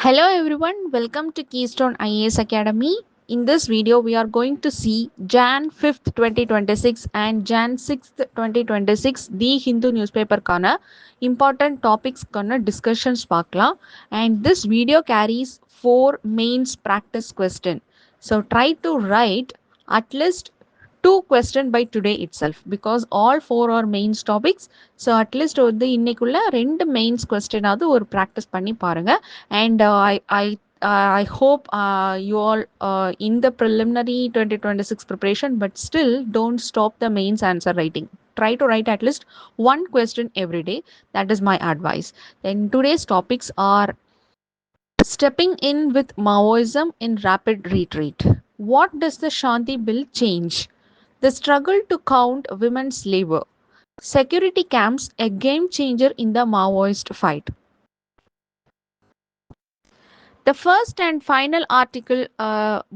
Hello everyone, welcome to Keystone IAS Academy. In this video, we are going to see Jan 5th, 2026 and Jan 6th, 2026 The Hindu newspaper kana important topics kana discussions பார்க்கலாம். And this video carries 4 mains practice question. So try to write at least 2 questions by today itself because all 4 are mains topics. So at least வந்து இன்னைக்குள்ள 2 mains question ஆவது ஒரு practice பண்ணி பாருங்க. And I hope you all in the preliminary 2026 preparation, but still don't stop the mains answer writing. Try to write at least one question every day. That is my advice. Then today's topics are stepping in with Maoism in rapid retreat. What does the Shanti Bill change? The struggle to count women's labor. Security camps, a game changer in the Maoist fight. The first and final article,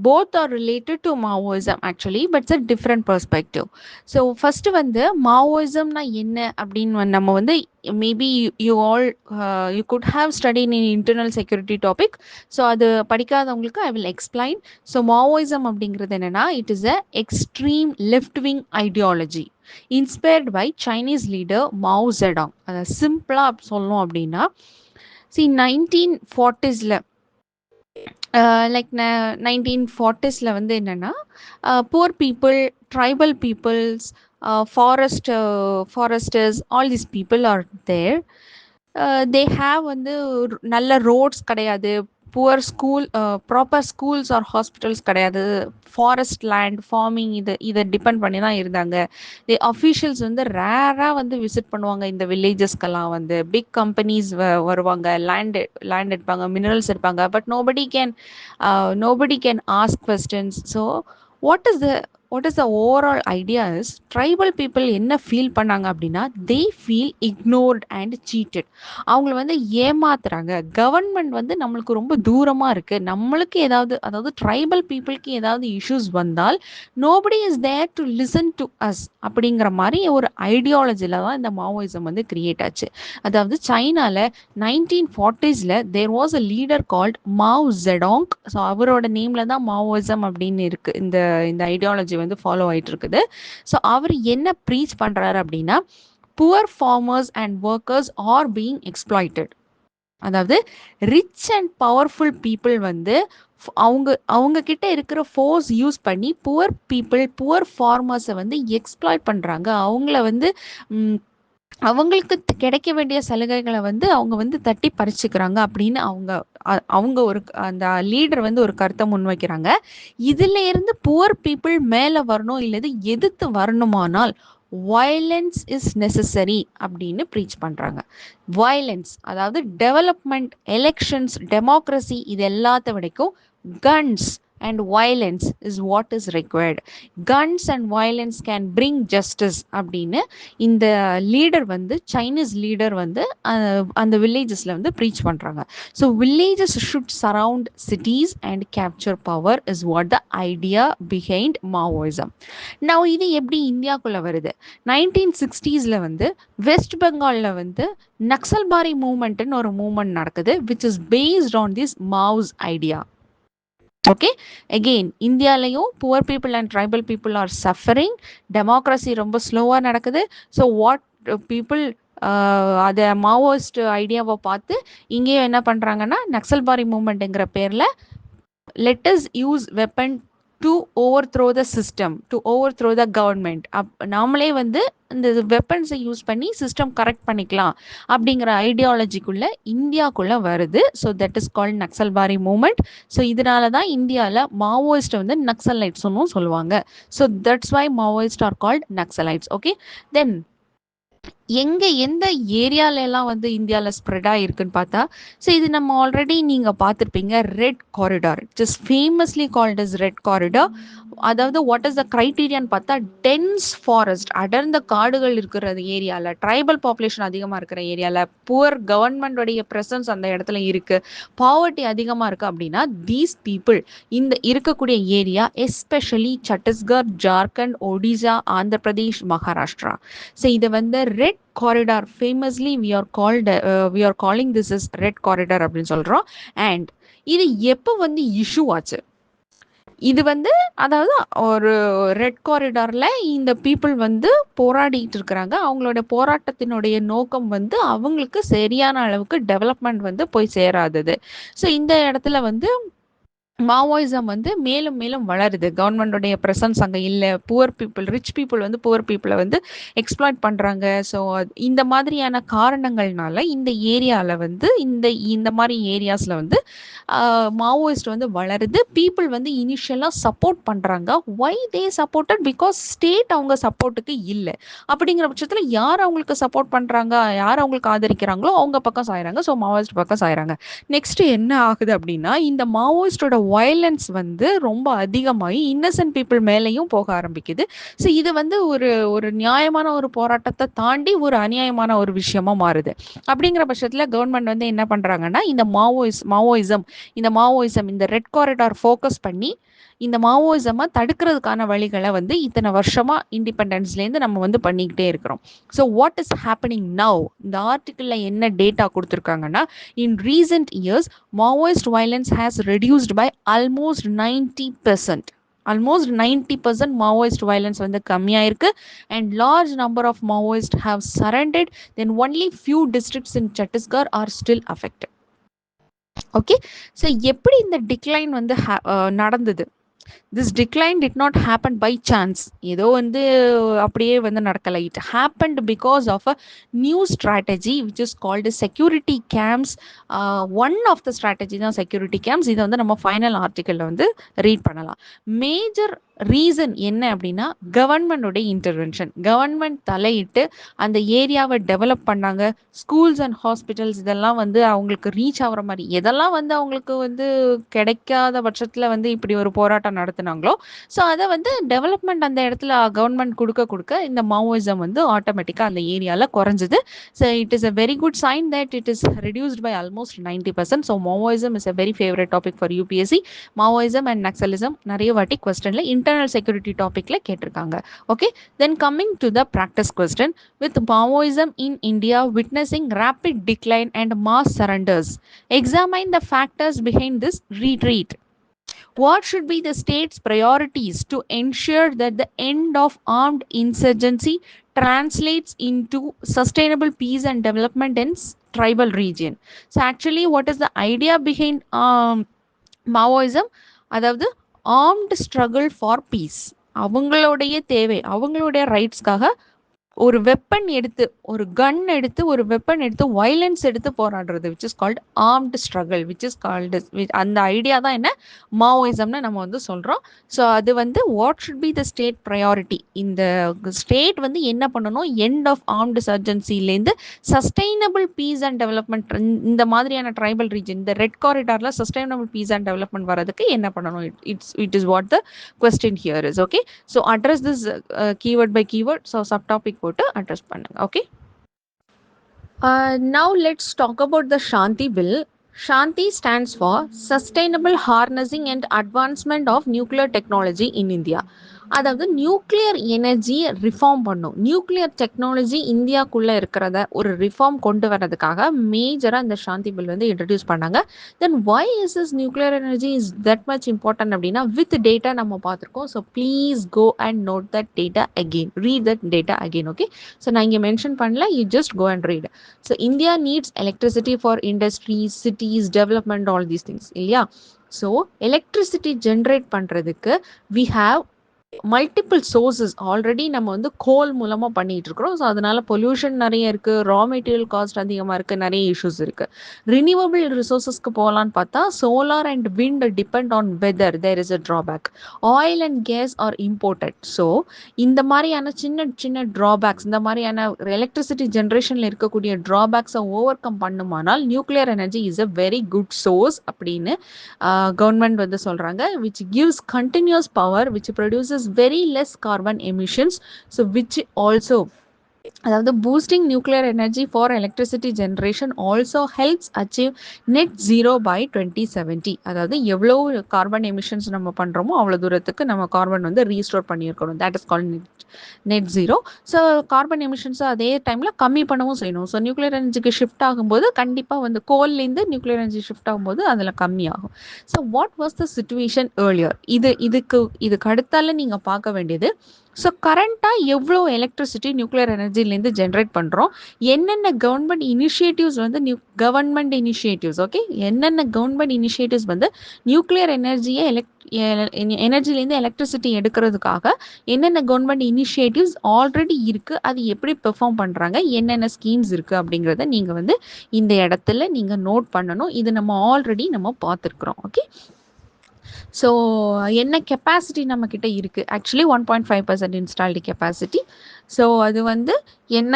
both are related to Maoism actually, but it's a different perspective. So first வந்து Maoismனா என்ன அப்படின்னு நம்ம வந்து maybe you all you could have studied in internal security topic. So அது படிக்காதவங்களுக்கு I will explain. So Maoism அப்படிங்கிறது என்னன்னா it is a extreme left wing ideology inspired by Chinese leader Mao Zedong. அதை சிம்பிளா சொல்லணும் அப்படின்னா see 1940s லைக் 1940s வந்து என்னன்னா poor people tribal peoples foresters all these people are there they have வந்து நல்ல ரோட்ஸ் கிடையாது poor school proper schools or hospitals கிடையாது ஃபாரஸ்ட் லேண்ட் ஃபார்மிங் இதை டிபெண்ட் பண்ணி தான் இருந்தாங்க அஃபீஷியல்ஸ் வந்து ரேராக வந்து விசிட் பண்ணுவாங்க இந்த வில்லேஜஸ்க்கெல்லாம் வந்து பிக் கம்பெனிஸ் வருவாங்க லேண்ட் எடுப்பாங்க மினரல்ஸ் எடுப்பாங்க but nobody can ask questions. So what is the overall idea is tribal people என்ன ஃபீல் பண்ணாங்க அப்படின்னா they feel ignored and cheated. அவங்கள வந்து ஏமாத்துறாங்க கவர்மெண்ட் வந்து நம்மளுக்கு ரொம்ப தூரமாக இருக்குது நம்மளுக்கு ஏதாவது அதாவது ட்ரைபல் பீப்புளுக்கு ஏதாவது இஷ்யூஸ் வந்தால் nobody is there to listen to us அப்படிங்கிற மாதிரி ஒரு ஐடியாலஜியில் தான் இந்த மாவோயிசம் வந்து கிரியேட் ஆச்சு. அதாவது சைனாவில் 1940s there was a leader called Mao Zedong. So அவரோட நேமில் தான் மாவோயிசம் அப்படின்னு இருக்குது இந்த ஐடியாலஜி வந்து ஃபாலோ ஆகிட்டு இருக்குது. ஸோ அவர் என்ன ப்ரீச் பண்ணுறாரு அப்படின்னா poor farmers and workers are being exploited. அதாவது ரிச் அண்ட் பவர்ஃபுல் பீப்புள் வந்து அவங்க கிட்ட இருக்கிற ஃபோர்ஸ் யூஸ் பண்ணி புவர் ஃபார்மர்ஸை வந்து எக்ஸ்ப்ளாய்ட் பண்ணுறாங்க. அவங்கள வந்து அவங்களுக்கு கிடைக்க வேண்டிய சலுகைகளை வந்து அவங்க வந்து தட்டி பறிச்சுக்கிறாங்க அப்படின்னு அவங்க ஒரு அந்த லீடர் வந்து ஒரு கருத்தை முன்வைக்கிறாங்க. இதுல இருந்து புவர் பீப்புள் மேலே வரணும் இல்லது எதிர்த்து வரணுமானால் வயலன்ஸ் இஸ் நெசசரி அப்படின்னு ப்ரீச் பண்ணுறாங்க. வயலன்ஸ் அதாவது டெவலப்மெண்ட், எலெக்ஷன்ஸ், டெமோக்ரஸி இது எல்லாத்த விடைக்கும் guns and violence is what is required. Guns and violence can bring justice அப்படின்னு இந்த லீடர் வந்து சைனீஸ் லீடர் வந்து அந்த வில்லேஜஸில் வந்து ப்ரீச் பண்ணுறாங்க. So villages should surround cities and capture power is what the idea behind Maoism. நான் இது எப்படி இந்தியாவுக்குள்ளே வருது? 1960s வந்து வெஸ்ட் பெங்காலில் வந்து நக்சல்பாரி மூமெண்ட்னு ஒரு மூமெண்ட் நடக்குது which is based on this Mao's idea. Okay, again இந்தியாலையும் poor people and tribal people are suffering, democracy ரொம்ப ஸ்லோவாக நடக்குது. ஸோ வாட் பீப்புள் அதை மாவோயிஸ்ட் ஐடியாவை பார்த்து இங்கேயும் என்ன பண்ணுறாங்கன்னா நக்சல்பாரி மூமெண்ட்டுங்கிற பேரில் let us use weapon to overthrow the system, to overthrow the government. நாமளே வந்து இந்த வெப்பன்ஸை யூஸ் பண்ணி சிஸ்டம் கரெக்ட் பண்ணிக்கலாம் அப்படிங்கிற ஐடியாலஜிக்குள்ளே இந்தியாவுக்குள்ளே வருது. So that is called Naxalbari movement. So இதனால தான் இந்தியாவில் மாவோயிஸ்ட்டை வந்து நக்சலைட்ஸ்னும் சொல்லுவாங்க. So that's why Maoist are called Naxalites. Okay, then எந்த ஏரியாலெல்லாம் வந்து இந்தியாவில் ஸ்ப்ரெட் ஆகிருக்குன்னு பார்த்தா, ஸோ இது நம்ம ஆல்ரெடி நீங்கள் பார்த்துருப்பீங்க, red corridor. It is famously called is red corridor. அதாவது வாட் இஸ் த க்ரைட்டீரியான்னு பார்த்தா டென்ஸ் ஃபாரஸ்ட், அடர்ந்த காடுகள் இருக்கிற ஏரியாவில், ட்ரைபல் பாப்புலேஷன் அதிகமாக இருக்கிற ஏரியாவில், புவர் கவர்மெண்டோடைய ப்ரெசன்ஸ் அந்த இடத்துல இருக்குது, பாவர்ட்டி அதிகமாக இருக்குது அப்படின்னா தீஸ் பீப்புள் இந்த இருக்கக்கூடிய area especially Chhattisgarh, Jharkhand, Odisha, Andhra Pradesh, Maharashtra. So இதை வந்து red corridor famously we are calling this as red corridor அப்படின்னு சொல்கிறோம். அண்ட் இது எப்போ வந்து இஷ்யூ ஆச்சு? இது வந்து அதாவது ஒரு ரெட் காரிடார்ல இந்த பீப்புள் வந்து போராடிட்டு இருக்கிறாங்க. அவங்களோட போராட்டத்தினுடைய நோக்கம் வந்து அவங்களுக்கு சரியான அளவுக்கு டெவலப்மெண்ட் வந்து போய் சேராதது. ஸோ இந்த இடத்துல வந்து மாவோயிசம் வந்து மேலும் மேலும் வளருது. கவர்மெண்டோடைய பிரசன்ஸ் அங்கே இல்லை. புவர் பீப்புள், ரிச் பீப்புள் வந்து புவர் பீப்புளை வந்து எக்ஸ்ப்ளாய்ட் பண்ணுறாங்க. ஸோ இந்த மாதிரியான காரணங்கள்னால இந்த ஏரியாவில் வந்து இந்த இந்த மாதிரி ஏரியாஸில் வந்து மாவோயிஸ்ட் வந்து வளருது. பீப்புள் வந்து இனிஷியலாக சப்போர்ட் பண்ணுறாங்க. Why they supported? Because state அவங்க சப்போர்ட்டுக்கு இல்லை. அப்படிங்கிற பட்சத்தில் யார் அவங்களுக்கு சப்போர்ட் பண்ணுறாங்க, யார் அவங்களுக்கு ஆதரிக்கிறாங்களோ அவங்க பக்கம் சாயிறாங்க. ஸோ மாவோயிஸ்ட் பக்கம் சாயிறாங்க. நெக்ஸ்ட் என்ன ஆகுது அப்படின்னா, இந்த மாவோயிஸ்டோட வயலன்ஸ் வந்து ரொம்ப அதிகமாகி இன்னசென்ட் பீப்புள் மேலேயும் போக ஆரம்பிக்குது. ஸோ இது வந்து ஒரு ஒரு நியாயமான ஒரு போராட்டத்தை தாண்டி ஒரு அநியாயமான ஒரு விஷயமா மாறுது. அப்படிங்கிற பட்சத்தில் கவர்மெண்ட் வந்து என்ன பண்ணுறாங்கன்னா, இந்த மாவோயிசம் இந்த ரெட் காரிடார் ஃபோக்கஸ் பண்ணி இந்த மாவோயிசமை தடுக்கிறதுக்கான வழிகளை வந்து இத்தனை வருஷமா இண்டிபெண்டன்ஸ்லேருந்து நம்ம வந்து பண்ணிக்கிட்டே இருக்கிறோம். So what is happening now? இந்த ஆர்டிக்கிளில் என்ன டேட்டா கொடுத்துருக்காங்கன்னா, in recent years, Maoist violence has reduced by almost 90%. Almost 90% Maoist violence வந்து கம்மியாயிருக்கு. And large number of Maoists have surrendered. Then only few districts in Chhattisgarh are still affected. Okay, so எப்படி இந்த decline வந்து நடந்தது? This decline did not happen by chance. ஏதோ வந்து அப்படியே வந்து நடக்கலை. It happened because of a new strategy which is called security camps. One of the strategy தான் செக்யூரிட்டி கேம்ப்ஸ். இதை வந்து நம்ம ஃபைனல் ஆர்டிக்கலில் வந்து ரீட் பண்ணலாம். மேஜர் ரீசன் என்ன அப்படின்னா, கவர்மெண்டோடைய இன்டர்வென்ஷன். கவர்மெண்ட் தலையிட்டு அந்த ஏரியாவை டெவலப் பண்ணாங்க. ஸ்கூல்ஸ் அண்ட் ஹாஸ்பிட்டல்ஸ் இதெல்லாம் வந்து அவங்களுக்கு ரீச் ஆகிற மாதிரி, எதெல்லாம் வந்து அவங்களுக்கு வந்து கிடைக்காத பட்சத்தில் வந்து இப்படி ஒரு போராட்டம் நடத்துனாங்களோ, ஸோ அதை வந்து டெவலப்மெண்ட் அந்த இடத்துல கவர்மெண்ட் கொடுக்க கொடுக்க இந்த மாவோயிசம் வந்து ஆட்டோமேட்டிக்காக அந்த ஏரியாவில் குறைஞ்சிது. So it is a very good sign that it is reduced by almost 90%. So Maoism is a very favourite topic for UPSC. Maoism and Naxalism நிறைய வாட்டி கொஸ்டின்ல இன்டர்னல் செக்யூரிட்டி டாபிக்ல கேட்டிருக்காங்க. Okay, then coming to the practice question. With Maoism in India witnessing rapid decline and mass surrenders, examine the factors behind this retreat. What should be the state's priorities to ensure that the end of armed insurgency translates into sustainable peace and development in tribal region? So actually what is the idea behind Maoism? அதாவது armed struggle for peace. அவங்களுடைய தேவை, அவங்களுடைய ரைட்ஸ்க்காக ஒரு weapon எடுத்து, ஒரு கன் எடுத்து, ஒரு weapon எடுத்து, வயலன்ஸ் எடுத்து போராடுறது, which is called armed struggle, which is called, அந்த ஐடியா தான் என்ன மாவோயிசம்னு நம்ம வந்து சொல்கிறோம். ஸோ அது வந்து what should be the state priority? இந்த ஸ்டேட் வந்து என்ன பண்ணணும்? எண்ட் ஆஃப் ஆர்ம்டு சர்ஜன்சிலேருந்து சஸ்டைனபிள் பீஸ் அண்ட் டெவலப்மெண்ட், இந்த மாதிரியான ட்ரைபல் ரீஜன், இந்த ரெட் காரிடாரில் சஸ்டைனபிள் பீஸ் அண்ட் டெவலப்மெண்ட் வரதுக்கு என்ன பண்ணணும்? It is what the question here is. Okay, so address this keyword by keyword. So subtopic போட்டு அட்ரஸ் பண்ணுங்க. Okay, now let's talk about the Shanti bill. Shanti stands for Sustainable Harnessing and Advancement of Nuclear Technology in India. அதாவது nuclear எனர்ஜியை reform பண்ணும். Nuclear technology இந்தியாக்குள்ளே இருக்கிறத ஒரு reform கொண்டு வரதுக்காக மேஜராக இந்த சாந்தி பில் வந்து இன்ட்ரடியூஸ் பண்ணாங்க. Then why is is nuclear energy is that much important அப்படின்னா, வித் டேட்டா நம்ம பார்த்துருக்கோம். So please go and note that data again, read that data again. Okay, so நான் இங்கே மென்ஷன் பண்ணல, you just go and read. So India needs electricity for industries, cities, development, all these things இல்லையா? So electricity generate பண்ணுறதுக்கு we have multiple sources. Already நம்ம வந்து கோல் மூலமாக பண்ணிகிட்டு இருக்கிறோம். ஸோ அதனால பொல்யூஷன் நிறைய இருக்குது, ரா மெட்டீரியல் காஸ்ட் அதிகமாக இருக்குது, நிறைய இஷ்யூஸ் இருக்குது. ரினியூவபிள் ரிசோர்ஸஸ்க்கு போகலான்னு பார்த்தா solar and wind depend on weather, there is a drawback. Oil and gas are imported. So இந்த மாதிரியான சின்ன சின்ன ட்ராபேக்ஸ், இந்த மாதிரியான எலக்ட்ரிசிட்டி ஜென்ரேஷனில் இருக்கக்கூடிய ட்ராபேக்ஸை ஓவர் கம் பண்ணுமானால் nuclear energy is a very good source அப்படின்னு கவர்மெண்ட் வந்து சொல்கிறாங்க. Which gives continuous power, which produces very less carbon emissions, so which also அதாவது boosting nuclear energy for electricity generation also helps achieve net zero by 2070. அதாவது எவ்வளோ carbon emissions நம்ம பண்ணுறோமோ அவ்வளோ தூரத்துக்கு நம்ம கார்பன் வந்து ரீஸ்டோர் பண்ணியிருக்கணும். That is called net zero. So carbon எமிஷன்ஸை அதே டைமில் கம்மி பண்ணவும் செய்யணும். ஸோ நியூக்ளியர் எனர்ஜிக்கு ஷிஃப்ட் ஆகும்போது கண்டிப்பாக வந்து கோல்லேருந்து நியூக்ளியர் எனர்ஜி ஷிஃப்ட் ஆகும்போது அதில் கம்மியாகும். So what was the situation earlier? இதுக்கு அடுத்தால நீங்கள் பார்க்க வேண்டியது, ஸோ கரண்ட்டாக எவ்வளோ எலக்ட்ரிசிட்டி நியூக்ளியர் எனர்ஜிலேருந்து ஜென்ரேட் பண்ணுறோம், என்னென்ன கவர்மெண்ட் இனிஷியேட்டிவ்ஸ் வந்து ஓகே, என்னென்ன கவர்மெண்ட் இனிஷியேட்டிவ்ஸ் வந்து நியூக்ளியர் எனர்ஜியை எனர்ஜிலேருந்து எலக்ட்ரிசிட்டி எடுக்கிறதுக்காக என்னென்ன கவர்மெண்ட் இனிஷியேட்டிவ்ஸ் ஆல்ரெடி இருக்குது, அது எப்படி பெர்ஃபார்ம் பண்ணுறாங்க, என்னென்ன ஸ்கீம்ஸ் இருக்குது அப்படிங்கிறத நீங்கள் வந்து இந்த இடத்துல நீங்கள் நோட் பண்ணணும். இது நம்ம ஆல்ரெடி பார்த்துருக்குறோம். ஓகே, ஸோ என்ன கெப்பாசிட்டி நம்மக்கிட்ட இருக்குது? Actually 1.5% installed capacity. ஸோ அது வந்து என்ன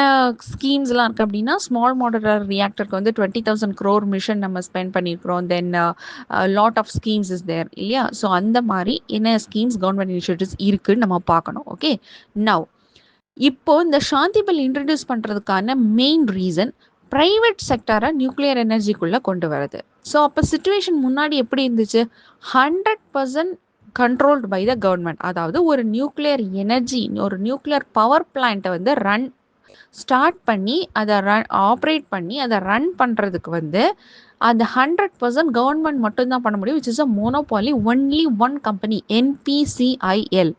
ஸ்கீம்ஸ்லாம் இருக்குது அப்படின்னா, ஸ்மால் மாடுலர் ரியாக்டருக்கு வந்து 20,000 crore மிஷன் நம்ம ஸ்பெண்ட் பண்ணியிருக்கிறோம். Then lot of schemes is there இல்லையா? ஸோ அந்த மாதிரி என்ன ஸ்கீம்ஸ் கவர்மெண்ட் இனிஷியேட்டிவ்ஸ் இருக்குன்னு நம்ம பார்க்கணும். ஓகே, நவ் இப்போ இந்த சாந்தி பில் இன்ட்ரடியூஸ் பண்ணுறதுக்கான மெயின் ரீசன் ப்ரைவேட் செக்டரை நியூக்ளியர் எனர்ஜிக்குள்ளே கொண்டு வரது. ஸோ அப்போ சிச்சுவேஷன் முன்னாடி எப்படி இருந்துச்சு? 100% கண்ட்ரோல்டு பை த கவர்மெண்ட். அதாவது ஒரு நியூக்ளியர் எனர்ஜி, ஒரு நியூக்ளியர் பவர் பிளான்ட்டை வந்து ஸ்டார்ட் பண்ணி அதை ஆப்ரேட் பண்ணி அதை ரன் பண்ணுறதுக்கு வந்து அந்த 100% கவர்மெண்ட் மட்டும்தான் பண்ண முடியும். Which is a monopoly, only one company, NPCIL,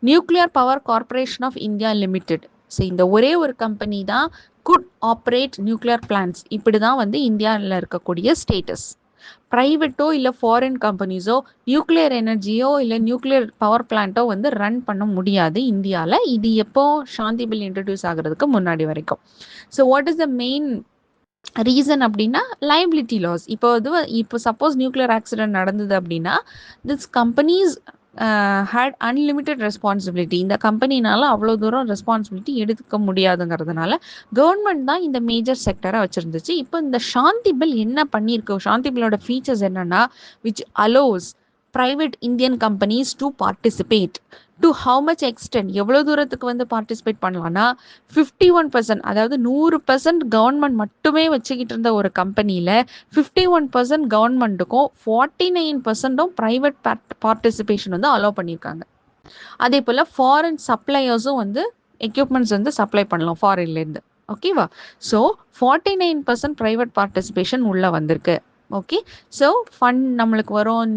nuclear power corporation of India limited. So இந்த ஒரே ஒரு கம்பெனி தான் குட் ஆப்ரேட் நியூக்ளியர் பிளான்ட்ஸ். இப்படி தான் வந்து இந்தியாவில் இருக்கக்கூடிய ஸ்டேட்டஸ். ப்ரைவேட்டோ இல்லை ஃபாரின் கம்பெனிஸோ நியூக்ளியர் எனர்ஜியோ இல்லை நியூக்ளியர் பவர் பிளான்ட்டோ வந்து ரன் பண்ண முடியாது இந்தியாவில். இது எப்போ சாந்தி பில் இன்ட்ரடியூஸ் ஆகிறதுக்கு முன்னாடி வரைக்கும். So what is the main reason அப்படின்னா, லைபிலிட்டி லாஸ். இப்போ சப்போஸ் நியூக்ளியர் ஆக்சிடென்ட் நடந்தது அப்படின்னா, this companies had unlimited responsibility. இந்த கம்பெனினால அவ்வளோ தூரம் ரெஸ்பான்சிபிலிட்டி எடுத்துக்க முடியாதுங்கிறதுனால கவர்மெண்ட் தான் இந்த மேஜர் செக்டரை வச்சுருந்துச்சு. இப்போ இந்த சாந்தி பில் என்ன பண்ணியிருக்கு, சாந்தி பில்லோட ஃபீச்சர்ஸ் என்னன்னா, which allows private Indian companies to participate. To how much extent, எவ்வளோ தூரத்துக்கு வந்து பார்ட்டிசிபேட் பண்ணலாம்னா 51%, அதாவது 100% கவர்மெண்ட் மட்டுமே வச்சுக்கிட்டு இருந்த ஒரு கம்பெனியில் 51% கவர்மெண்ட்டுக்கும் 49% ப்ரைவேட் பார்ட்டிசிபேஷன் வந்து அலோவ் பண்ணியிருக்காங்க. அதே போல் ஃபாரின் சப்ளையர்ஸும் வந்து எக்யூப்மெண்ட்ஸ் வந்து சப்ளை பண்ணலாம் ஃபாரின்லேருந்து. ஓகேவா? ஸோ 49% ப்ரைவேட் பார்ட்டிசிபேஷன் உள்ளே வந்திருக்கு. ஓகே, ஸோ ஃபண்ட் நம்மளுக்கு வரும்,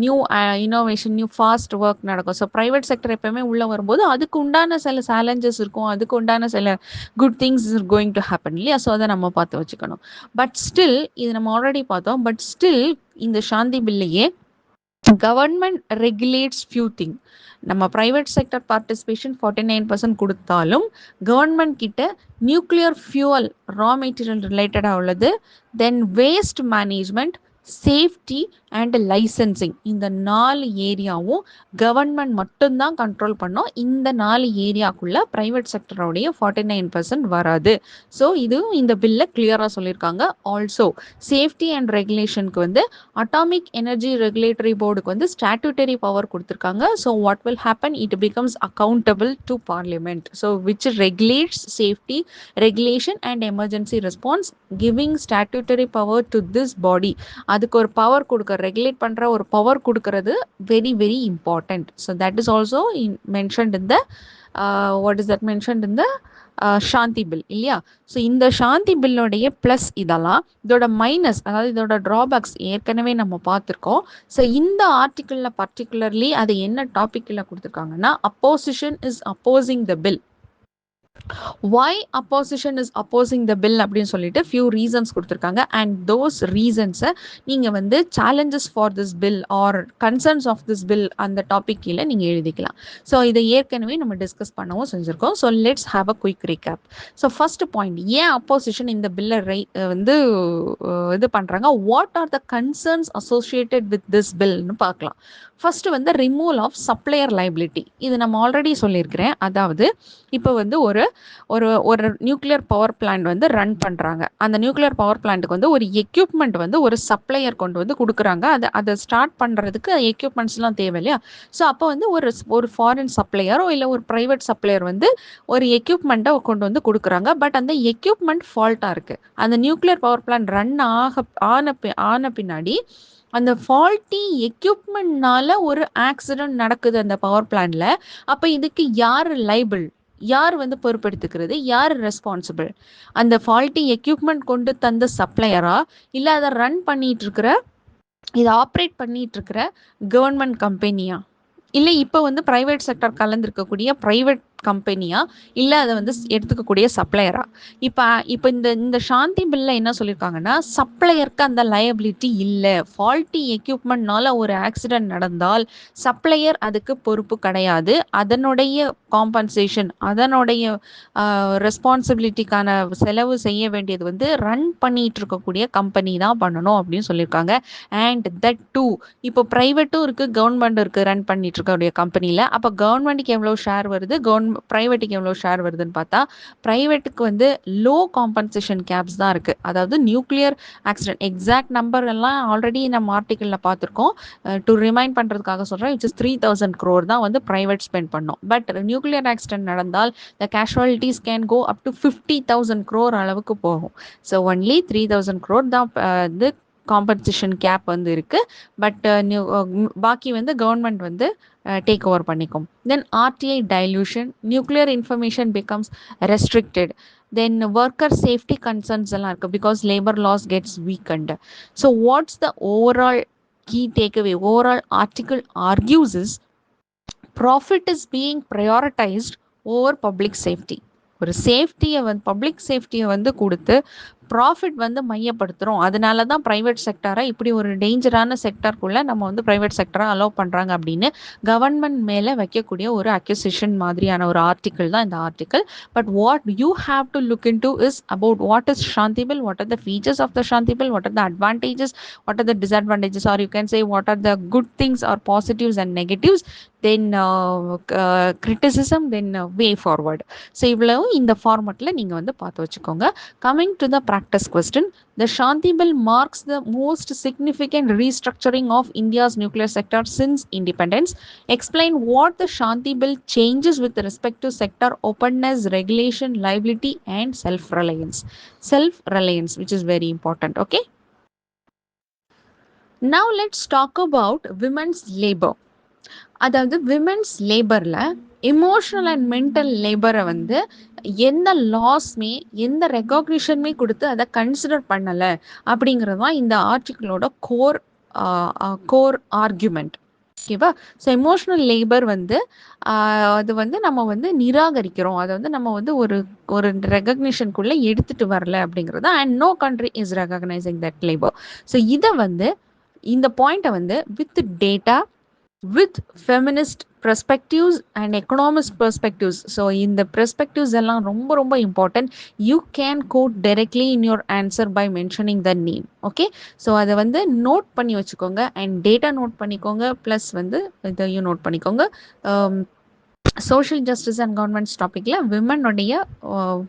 new innovation, new fast work நடக்கும். ஸோ ப்ரைவேட் செக்டர் எப்போயுமே உள்ளே வரும்போது அதுக்கு உண்டான சில சேலஞ்சஸ் இருக்கும், அதுக்கு உண்டான சில good things is going to happen இல்லையா? ஸோ அதை நம்ம பார்த்து வச்சுக்கணும். பட் ஸ்டில், இது நம்ம ஆல்ரெடி பார்த்தோம், பட் ஸ்டில் இந்த சாந்தி பில்லையே கவர்மெண்ட் ரெகுலேட்ஸ் ஃபியூ திங். நம்ம ப்ரைவேட் செக்டர் பார்ட்டிசிபேஷன் 49% கொடுத்தாலும் கவர்மெண்ட் கிட்ட நியூக்ளியர் ஃபியூவல் ரா மெட்டீரியல் ரிலேட்டடாக உள்ளது, then waste management, safety and licensing, இந்த 4 ஏரியாவும் கவர்மெண்ட் மட்டும்தான் கண்ட்ரோல் பண்ணோம். இந்த 4 ஏரியாக்குள்ள ப்ரைவேட் செக்டரோடைய 49% வராது. ஸோ இதுவும் இந்த பில்ல கிளியராக சொல்லியிருக்காங்க. ஆல்சோ சேஃப்டி அண்ட் ரெகுலேஷனுக்கு வந்து அட்டாமிக் எனர்ஜி ரெகுலேட்டரி போர்டுக்கு வந்து ஸ்டாட்யூட்டரி பவர் கொடுத்துருக்காங்க. So what will happen, it becomes accountable to parliament. So which regulates safety, regulation and emergency response, giving statutory power to this body. அதுக்கு ஒரு power கொடுக்க, regulate பண்ணுற ஒரு power கொடுக்கறது very very important. So that is also mentioned in the what is that mentioned in the Shanti bill இல்லையா? So இந்த Shanti பில்லோடைய plus இதெல்லாம், இதோட மைனஸ், அதாவது இதோட ட்ராபேக்ஸ் ஏற்கனவே நம்ம பார்த்துருக்கோம். ஸோ இந்த ஆர்டிக்கிளில் பர்டிகுலர்லி அது என்ன டாப்பிக்கில் கொடுத்துருக்காங்கன்னா, opposition is opposing the bill. why opposition is opposing the bill அப்படின்னு சொல்லிட்டு few reasons கொடுத்துருக்காங்க. and those reasons நீங்கள் வந்து challenges for this bill or concerns of this bill அந்த டாபிக் கீழே நீங்கள் எழுதிக்கலாம். ஸோ இதை ஏற்கனவே நம்ம டிஸ்கஸ் பண்ணவும் செஞ்சுருக்கோம். So let's have a quick recap. So first point, ஏன் அப்போசிஷன் இந்த பில்லை வந்து இது பண்ணுறாங்க, what are the concerns associated with this பில்னு பார்க்கலாம். ஃபர்ஸ்ட் வந்து ரிமூவல் ஆஃப் சப்ளையர் லைபிலிட்டி. இது நம்ம ஆல்ரெடி சொல்லியிருக்கிறேன். அதாவது இப்போ வந்து ஒரு ஒரு ஒரு நியூக்ளியர் பவர் பிளான்ட் வந்து ரன் பண்ணுறாங்க. அந்த நியூக்ளியர் பவர் பிளான்ட்டுக்கு வந்து ஒரு எக்யூப்மெண்ட் வந்து ஒரு சப்ளையர் கொண்டு வந்து கொடுக்குறாங்க. அதை ஸ்டார்ட் பண்ணுறதுக்கு எக்யூப்மெண்ட்ஸ்லாம் தேவை இல்லையா? ஸோ அப்போ வந்து ஒரு ஒரு ஃபாரின் சப்ளையரோ இல்லை ஒரு ப்ரைவேட் சப்ளையர் வந்து ஒரு எக்யூப்மெண்ட்டை கொண்டு வந்து கொடுக்குறாங்க. பட் அந்த எக்யூப்மெண்ட் ஃபால்ட்டாக இருக்குது. அந்த நியூக்ளியர் பவர் பிளான்ட் ரன் ஆன பின்னாடி அந்த ஃபால்ட்டி எக்யூப்மெண்ட்னால ஒரு ஆக்சிடென்ட் நடக்குது அந்த பவர் பிளான்ட்ல. அப்போ இதுக்கு யார் லைபிள்? யார் வந்து பொறுப்பெடுத்துக்கிறது? யார் ரெஸ்பான்சிபிள்? அந்த ஃபால்ட்டி எக்யூப்மெண்ட் கொண்டு தந்த சப்ளையரா, இல்லை அதை ரன் பண்ணிட்டு இருக்கிற, இதை ஆப்ரேட் பண்ணிட்டு இருக்கிற கவர்மெண்ட் கம்பெனியா, இல்லை இப்போ வந்து ப்ரைவேட் செக்டர் கலந்துருக்கக்கூடிய ப்ரைவேட் கம்பெனியா, இல்லை அதை வந்து எடுத்துக்கக்கூடிய சப்ளையரா? இப்போ இப்போ இந்த இந்த சாந்தி பில்ல என்ன சொல்லியிருக்காங்கன்னா, சப்ளையருக்கு அந்த லயபிலிட்டி இல்லை. ஃபால்ட்டி எக்யூப்மெண்ட்னால ஒரு ஆக்சிடென்ட் நடந்தால் சப்ளையர் அதுக்கு பொறுப்பு கிடையாது. அதனுடைய காம்பன்சேஷன், அதனுடைய ரெஸ்பான்சிபிலிட்டிக்கான செலவு செய்ய வேண்டியது வந்து ரன் பண்ணிட்டு இருக்கக்கூடிய கம்பெனி தான் பண்ணணும் அப்படின்னு சொல்லியிருக்காங்க. அண்ட் தட் டூ, இப்போ ப்ரைவேட்டும் இருக்குது, கவர்மெண்ட்டும் இருக்குது ரன் பண்ணிட்டு இருக்கக்கூடிய கம்பெனியில். அப்போ கவர்மெண்ட்டுக்கு எவ்வளோ ஷேர் வருது, ப்ரைவேட்டுக்கு எவ்வளோ ஷேர் வருதுன்னு பார்த்தா, ப்ரைவேட்டுக்கு வந்து லோ காம்பன்சேஷன் கேப்ஸ் தான் இருக்குது. அதாவது நியூக்ளியர் ஆக்சிடென்ட் எக்ஸாக்ட் நம்பர் எல்லாம் ஆல்ரெடி நம்ம ஆர்டிக்கலில் பார்த்துருக்கோம். டு ரிமைண்ட் பண்ணுறதுக்காக சொல்கிறேன், விச் இஸ் 3000 crore தான் வந்து ப்ரைவேட் ஸ்பெண்ட் பண்ணோம். பட் நியூக்ளியர் ஆக்சிடென்ட் நடந்தால் the casualties can go up to 50,000 crore அளவுக்கு போகும். ஸோ ஒன்லி 3000 crore தான் வந்து காம்பன்சேஷன் கேப் வந்து இருக்குது. பட் பாக்கி வந்து கவர்மெண்ட் வந்து டேக் ஓவர் பண்ணிக்கும். Then RTI dilution, nuclear information becomes restricted. Then worker safety concerns எல்லாம் இருக்குது, because labour laws gets weakened. So what's the overall key takeaway? Overall article argues is profit is being prioritized over public safety. ஒரு சேஃப்டியை வந்து public சேஃப்டியை வந்து கொடுத்து profit வந்து மையப்படுத்துகிறோம். அதனால தான் private செக்டரை இப்படி ஒரு டேஞ்சரான செக்டருக்குள்ளே நம்ம வந்து ப்ரைவேட் செக்டரை அலோவ் பண்ணுறாங்க அப்படின்னு கவர்மெண்ட் மேலே வைக்கக்கூடிய ஒரு அக்யூசிஷன் மாதிரியான ஒரு ஆர்டிக்கிள் தான் இந்த article. But what you have to look into is about what is Shanti bill, what are the features of the Shanti bill, what are the advantages, what are the disadvantages, or you can say what are the good things or positives and negatives, then criticism, then way forward. ஸோ இவ்வளவு இந்த ஃபார்மெட்டில் நீங்கள் வந்து பார்த்து வச்சுக்கோங்க. Coming to the practice question, the Shanti Bill marks the most significant restructuring of India's nuclear sector since independence. Explain what the Shanti Bill changes with respect to sector openness, regulation, liability, and self-reliance. Self-reliance, which is very important. Okay. Now let's talk about women's labor. அதாவது women's லேபரில் emotional and mental லேபரை வந்து எந்த லாஸ்மே எந்த ரெகக்னிஷனுமே கொடுத்து அதை consider பண்ணலை அப்படிங்கிறது தான் இந்த ஆர்டிக்கிளோட கோர் ஆர்குமெண்ட். ஓகேவா? ஸோ எமோஷனல் லேபர் வந்து அது வந்து நம்ம வந்து நிராகரிக்கிறோம், அதை வந்து நம்ம வந்து ஒரு ஒரு ரெகக்னிஷனுக்குள்ளே எடுத்துகிட்டு வரல அப்படிங்கிறது. And no country is recognising that labour. So இதை வந்து இந்த பாயிண்ட்டை வந்து with data, with feminist perspectives and economist perspectives. So in the perspectives எல்லாம் ரொம்ப ரொம்ப important. You can quote directly in your answer by mentioning the name. Okay, so அதை வந்து நோட் பண்ணி வச்சுக்கோங்க அண்ட் டேட்டா நோட் பண்ணிக்கோங்க, ப்ளஸ் வந்து இதையும் நோட் பண்ணிக்கோங்க. சோஷியல் ஜஸ்டிஸ் அண்ட் கவர்மெண்ட்ஸ் டாப்பிக்கில் விமனுடைய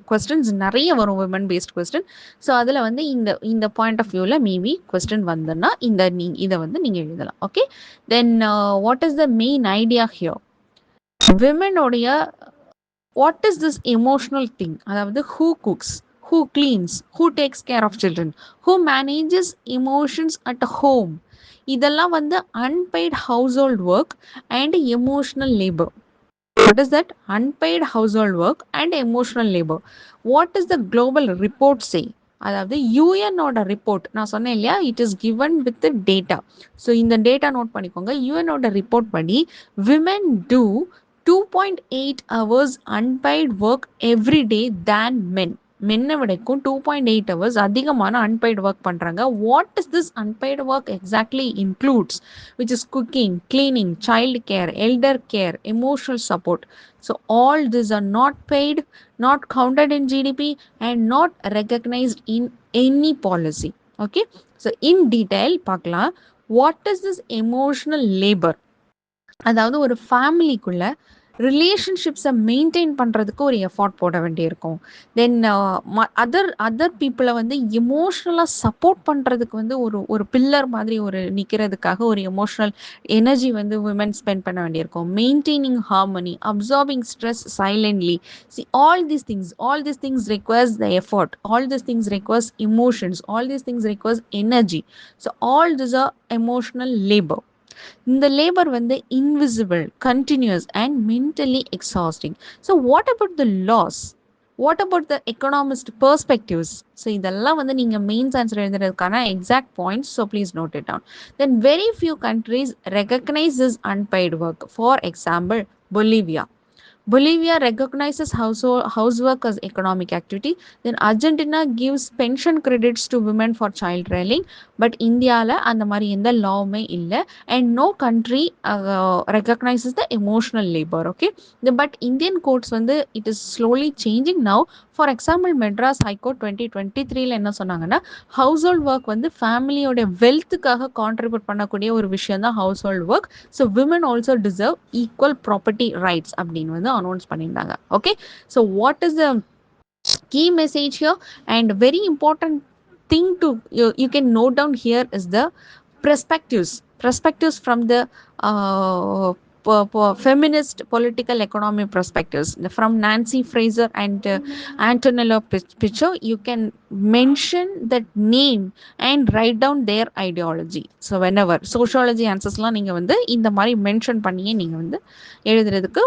கொஸ்டின்ஸ் நிறைய வரும், விமன் பேஸ்ட் கொஸ்டின். ஸோ அதில் வந்து இந்த point of view maybe question வந்துன்னா இதை வந்து நீங்கள் எழுதலாம். Okay, then what is the main idea here? விமனுடைய what is this emotional thing, அதாவது who cooks, who cleans, who takes care of children, who manages emotions at home, இதெல்லாம் வந்து unpaid household work and emotional labor. What is that? Unpaid household work and emotional labor. What does the global report say? அதாவது யூஎனோட report நான் சொன்னேன் இல்லையா, it is given with data. So இந்த data note பண்ணிக்கோங்க. யூஎனோட report படி women do 2.8 hours unpaid work every day than men. மென்னை விடைக்கும் 2.8 hours அதிகமான அன்பெய்டு ஒர்க் பண்ணுறாங்க. What is this unpaid work exactly includes, which is cooking, cleaning, child care, elder care, emotional support. So all this are not paid, not counted in GDP and not recognised in any policy. Okay, so in detail பார்க்கலாம். What is this emotional labour? அதாவது ஒரு ஃபேமிலிக்குள்ள ரிலேஷன்ஷிப்ஸை maintain பண்ணுறதுக்கு ஒரு effort போட வேண்டியிருக்கும். Then other பீப்புளை வந்து எமோஷ்னலாக சப்போர்ட் பண்ணுறதுக்கு வந்து ஒரு ஒரு பில்லர் மாதிரி ஒரு நிற்கிறதுக்காக ஒரு எமோஷ்னல் எனர்ஜி வந்து விமன் ஸ்பெண்ட் பண்ண வேண்டியிருக்கும். Maintaining harmony, absorbing stress silently. See, all these things requires the effort. All these things requires emotions. All these things requires energy. So all these are emotional labor. இந்த labour வந்து invisible, continuous and mentally exhausting. So what about the laws? What about the economist perspectives? So இதெல்லாம் வந்து நீங்கள் mains answer எழுதுறதுக்கான exact points. So please note it down. Then very few countries recognise this unpaid work. For example, Bolivia. Bolivia recognizes housework as economic activity. Then Argentina gives pension credits to women for child rearing. But India அந்த மாதிரி எந்த லாவுமே இல்லை. And no country recognizes the emotional labor. Okay. But Indian courts வந்து it is slowly changing now. For example, Madras high court 2023 என்ன சொன்னாங்கன்னா, house hold work வந்து ஃபேமிலியோட வெல்த்துக்காக contribute பண்ணக்கூடிய ஒரு விஷயம் தான் household work. So women also deserve equal property rights அப்படின்னு வந்து அனௌன்ஸ் பண்ணியிருந்தாங்க. Okay, so what is the key message here? And very important thing to you can note down here is the perspectives from the feminist political economy perspectives from Nancy Fraser and Antonella Picho. You can mention that name and write down their ideology. So whenever sociology answersலாம் நீங்கள் வந்து இந்த மாதிரி mention பண்ணியே நீங்கள் வந்து எழுதுறதுக்கு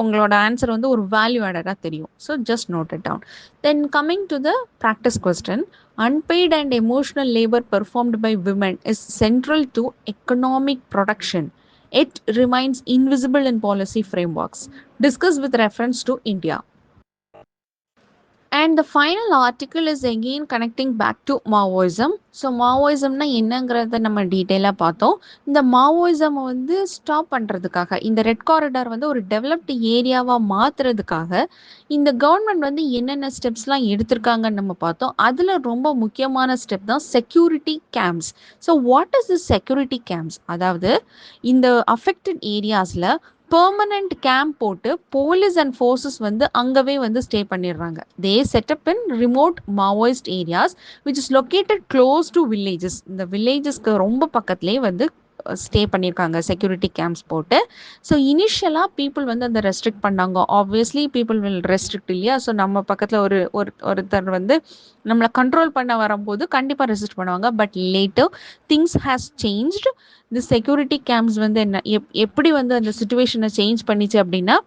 உங்களோட answer வந்து ஒரு வேல்யூ ஆடடாக தெரியும். So just note it down. Then coming to the practice question, unpaid and emotional labor performed by women is central to economic production. It remains invisible in policy frameworks. Discuss with reference to India. And the final article is again connecting back to Maoism. So மாவோயிசம்னா என்னங்கிறத நம்ம டீட்டெயிலாக பார்த்தோம். இந்த மாவோயிசம் வந்து stop பண்ணுறதுக்காக, இந்த red corridor வந்து ஒரு டெவலப்டு ஏரியாவாக மாற்றுறதுக்காக இந்த கவர்மெண்ட் வந்து என்னென்ன ஸ்டெப்ஸ்லாம் எடுத்திருக்காங்கன்னு நம்ம பார்த்தோம். அதில் ரொம்ப முக்கியமான ஸ்டெப் தான் security camps. So what is the security camps? அதாவது இந்த அஃபெக்டட் ஏரியாஸில் பெர்மனண்ட் கேம்ப் போட்டு போலீஸ் அண்ட் ஃபோர்ஸஸ் வந்து அங்கவே வந்து ஸ்டே பண்ணிடுறாங்க. They set up in remote Maoist areas which is located close to villages. இந்த வில்லேஜஸ்க்கு ரொம்ப பக்கத்துலேயே வந்து ஸ்டே பண்ணியிருக்காங்க செக்யூரிட்டி கேம்ப்ஸ் போட்டு. ஸோ இனிஷியலாக பீப்புள் வந்து அந்த ரெஸ்ட்ரிக்ட் பண்ணாங்க. ஆப்வியஸ்லி பீப்புள் வில் ரெஸ்ட்ரிக்ட் இல்லையா? ஸோ நம்ம பக்கத்தில் ஒருத்தர் வந்து நம்மளை கண்ட்ரோல் பண்ண வரும்போது கண்டிப்பாக ரெசிஸ்ட் பண்ணுவாங்க. But later things has changed. இந்த செக்யூரிட்டி கேம்ப்ஸ் வந்து என்ன எப்படி வந்து அந்த சுச்சுவேஷனை சேஞ்ச் பண்ணிச்சு அப்படின்னா,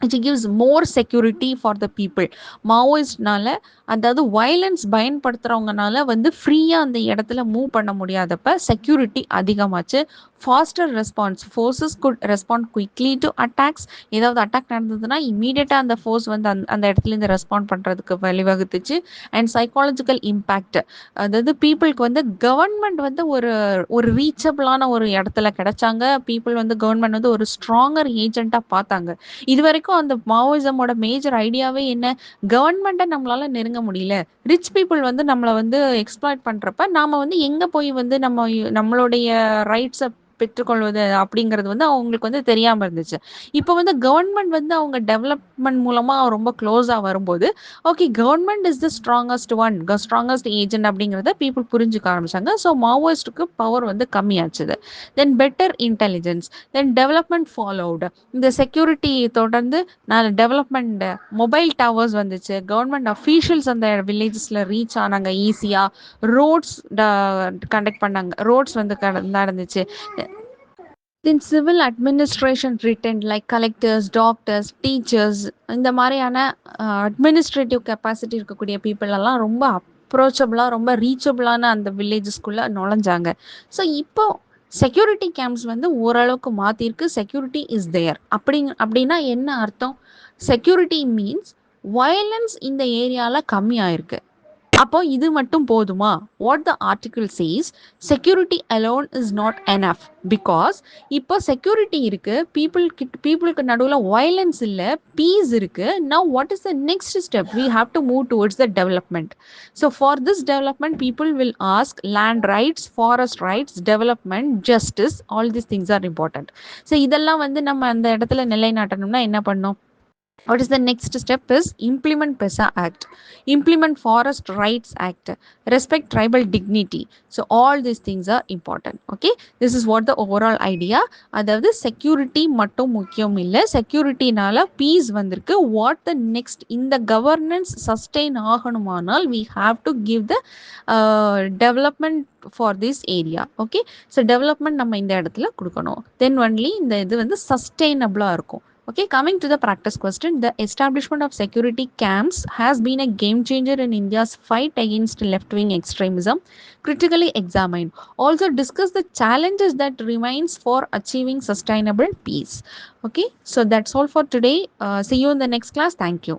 which gives more security for the people. மாவோயிஸ்ட்னால, அதாவது வயலன்ஸ் பயன்படுத்துகிறவங்கனால வந்து ஃப்ரீயாக அந்த இடத்துல மூவ் பண்ண முடியாதப்ப செக்யூரிட்டி அதிகமாச்சு. Faster response, forces could respond quickly to attacks. ஏதாவது அட்டாக் நடந்ததுன்னா இமீடியட்டாக அந்த ஃபோர்ஸ் வந்து அந்த இடத்துலேருந்து ரெஸ்பாண்ட் பண்ணுறதுக்கு வழிவகுத்துச்சு. அண்ட் சைக்காலஜிக்கல் இம்பேக்ட், அதாவது பீப்புளுக்கு வந்து கவர்மெண்ட் வந்து ஒரு ஒரு ரீச்சபிளான ஒரு இடத்துல கிடைச்சாங்க. பீப்புள் வந்து கவர்மெண்ட் வந்து ஒரு ஸ்ட்ராங்கர் ஏஜென்ட்டாக பார்த்தாங்க. இது வரைக்கும் அந்த மாவோயிசமோட மேஜர் ஐடியாவே என்ன? கவர்மெண்ட்டை நம்மளால நெருங்க முடியல, ரிச் பீப்புள் வந்து நம்மளை வந்து எக்ஸ்ப்ளாய்ட் பண்ணுறப்ப நாம் வந்து எங்கே போய் வந்து நம்மளுடைய ரைட்ஸை பெற்றுக்கொள்வது அப்படிங்கிறது வந்து அவங்களுக்கு வந்து தெரியாமல் இருந்துச்சு. இப்போ வந்து கவர்மெண்ட் வந்து அவங்க டெவலப்மெண்ட் மூலமாக ரொம்ப க்ளோஸாக வரும்போது, okay government is the strongest agent அப்படிங்கிறத பீப்புள் புரிஞ்சுக்க ஆரம்பிச்சாங்க. ஸோ மாவோயிஸ்டுக்கு பவர் வந்து கம்மியாச்சுது. தென் பெட்டர் இன்டெலிஜென்ஸ், தென் டெவலப்மெண்ட் ஃபாலோவுடு. இந்த செக்யூரிட்டி தொடர்ந்து டெவலப்மெண்ட், மொபைல் டவர்ஸ் வந்துச்சு. கவர்மெண்ட் அஃபீஷியல்ஸ் அந்த வில்லேஜஸில் ரீச் ஆனாங்க ஈஸியாக. ரோட்ஸ் கண்டக்ட் பண்ணாங்க, ரோட்ஸ் வந்து நடந்துச்சு. Then civil administration written like collectors, doctors, teachers, இந்த மாதிரியான அட்மினிஸ்ட்ரேட்டிவ் கெப்பாசிட்டி இருக்கக்கூடிய பீப்புள் எல்லாம் ரொம்ப அப்ரோச்சபிளாக, ரொம்ப ரீச்சபிளான அந்த வில்லேஜஸ்குள்ளே நுழைஞ்சாங்க. ஸோ இப்போ செக்யூரிட்டி கேம்ப்ஸ் வந்து ஓரளவுக்கு மாற்றிருக்கு. செக்யூரிட்டி இஸ் தேர் அப்படின்னா என்ன அர்த்தம்? செக்யூரிட்டி மீன்ஸ் வயலன்ஸ் இந்த ஏரியாவில் கம்மியாயிருக்கு. அப்போ இது மட்டும் போதுமா? What the article says, security alone is not enough. Because இப்போ செக்யூரிட்டி இருக்கு, பீப்புளுக்கு நடுவில் வயலன்ஸ் இல்லை, பீஸ் இருக்கு. Now what is the next step? We have to move towards the development. So for this development people will ask land rights, forest rights, development, justice, all these things are important. So இதெல்லாம் வந்து நம்ம அந்த இடத்துல நிலைநாட்டணும்னா என்ன பண்ணோம்? What is the next step is implement PESA Act, implement Forest Rights Act, respect tribal dignity. So all these things are important. Okay, this is what the overall idea. அதாவது security மட்டும் முக்கியம் இல்லை, செக்யூரிட்டினால பீஸ் வந்திருக்கு. What the next? இந்த governance sustain ஆகணுமானால் we have to give the development for this area. Okay, so development நம்ம இந்த இடத்துல கொடுக்கணும். தென் ஒன்லி இந்த இது வந்து சஸ்டெயினபிளாக இருக்கும். Okay, coming to the practice question, the establishment of security camps has been a game changer in India's fight against left-wing extremism. Critically examine. Also discuss the challenges that remains for achieving sustainable peace. Okay, so that's all for today. See you in the next class. Thank you.